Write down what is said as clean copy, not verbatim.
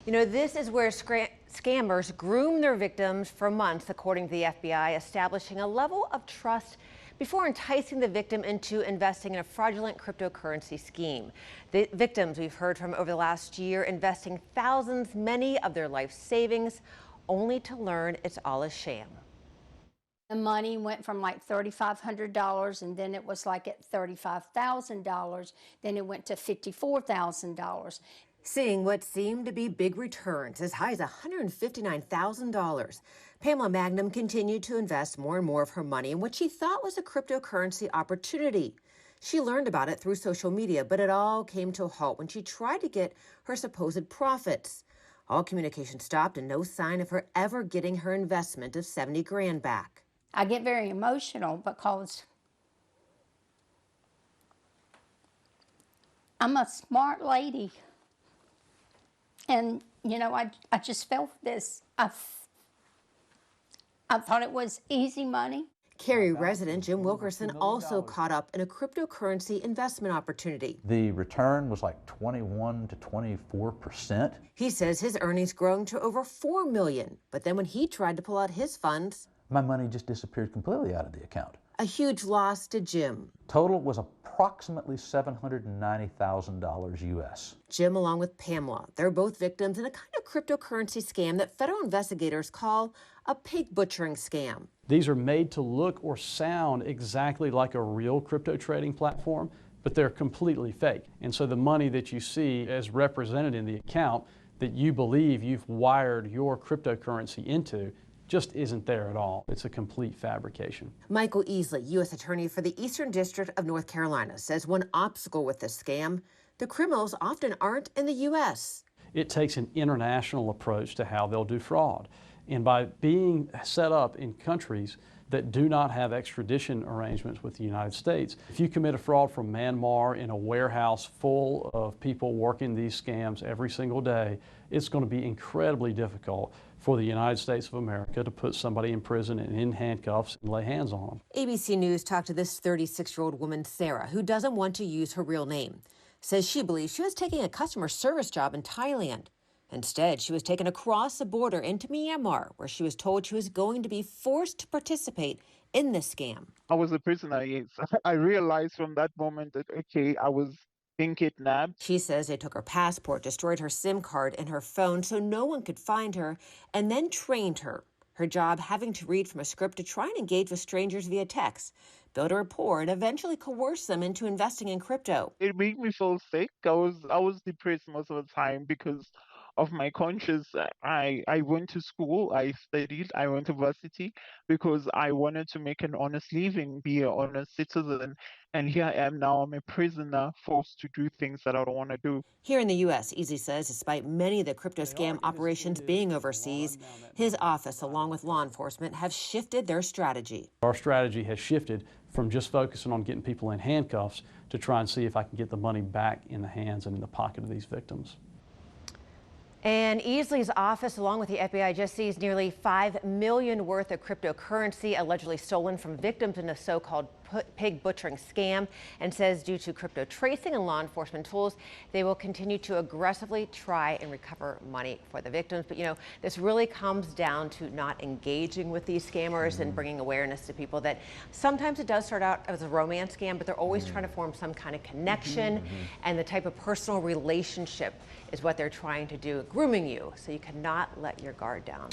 You know, this is where scammers groom their victims for months, according to the FBI, establishing a level of trust before enticing the victim into investing in a fraudulent cryptocurrency scheme. The victims we've heard from over the last year investing thousands, many of their life savings, only to learn it's all a sham. The money went from like $3,500, and then it was like at $35,000. Then it went to $54,000. Seeing what seemed to be big returns as high as $159,000. Pamela Magnum continued to invest more and more of her money in what she thought was a cryptocurrency opportunity. She learned about it through social media, but it all came to a halt when she tried to get her supposed profits. All communication stopped and no sign of her ever getting her investment of 70 grand back. I get very emotional because I'm a smart lady. And, you know, I just felt this. I thought it was easy money. Cary resident Jim Wilkerson also caught up in a cryptocurrency investment opportunity. The return was like 21 to 24%. He says his earnings grown to over $4 million, but then when he tried to pull out his funds, My money just disappeared completely out of the account. a huge loss to Jim. Total was approximately $790,000 US. Jim, along with Pamela, they're both victims in a kind of cryptocurrency scam that federal investigators call a pig butchering scam. These are made to look or sound exactly like a real crypto trading platform, but they're completely fake. And so the money that you see as represented in the account that you believe you've wired your cryptocurrency into just isn't there at all. It's a complete fabrication. Michael Easley, U.S. Attorney for the Eastern District of North Carolina, says one obstacle with this scam, the criminals often aren't in the U.S. It takes an international approach to how they'll do fraud. And by being set up in countries that do not have extradition arrangements with the United States, if you commit a fraud from Myanmar in a warehouse full of people working these scams every single day, it's going to be incredibly difficult for the United States of America to put somebody in prison and in handcuffs and lay hands on them. ABC News talked to this 36-year-old woman, Sarah, who doesn't want to use her real name. Says she believes she was taking a customer service job in Thailand. Instead, she was taken across the border into Myanmar, where she was told she was going to be forced to participate in this scam. I was a prisoner, yes. I realized from that moment that, okay, I was being kidnapped. She says they took her passport, destroyed her SIM card and her phone so no one could find her, and then trained her. Her job having to read from a script to try and engage with strangers via text, build a rapport, and eventually coerce them into investing in crypto. It made me feel sick. I was depressed most of the time because of my conscience. I went to school, I studied, I went to varsity because I wanted to make an honest living, be an honest citizen. And here I am now, I'm a prisoner, forced to do things that I don't want to do. Here in the U.S., Easy says, despite many of the crypto scam operations being overseas, his office, along with law enforcement, have shifted their strategy. Our strategy has shifted from just focusing on getting people in handcuffs to try and see if I can get the money back in the hands and in the pocket of these victims. And Easley's office, along with the FBI, just seized nearly $5 million worth of cryptocurrency allegedly stolen from victims in a so-called pig butchering scam, and says due to crypto tracing and law enforcement tools, they will continue to aggressively try and recover money for the victims. But, you know, this really comes down to not engaging with these scammers and bringing awareness to people that sometimes it does start out as a romance scam, but they're always trying to form some kind of connection, and the type of personal relationship is what they're trying to do, grooming you, so you cannot let your guard down.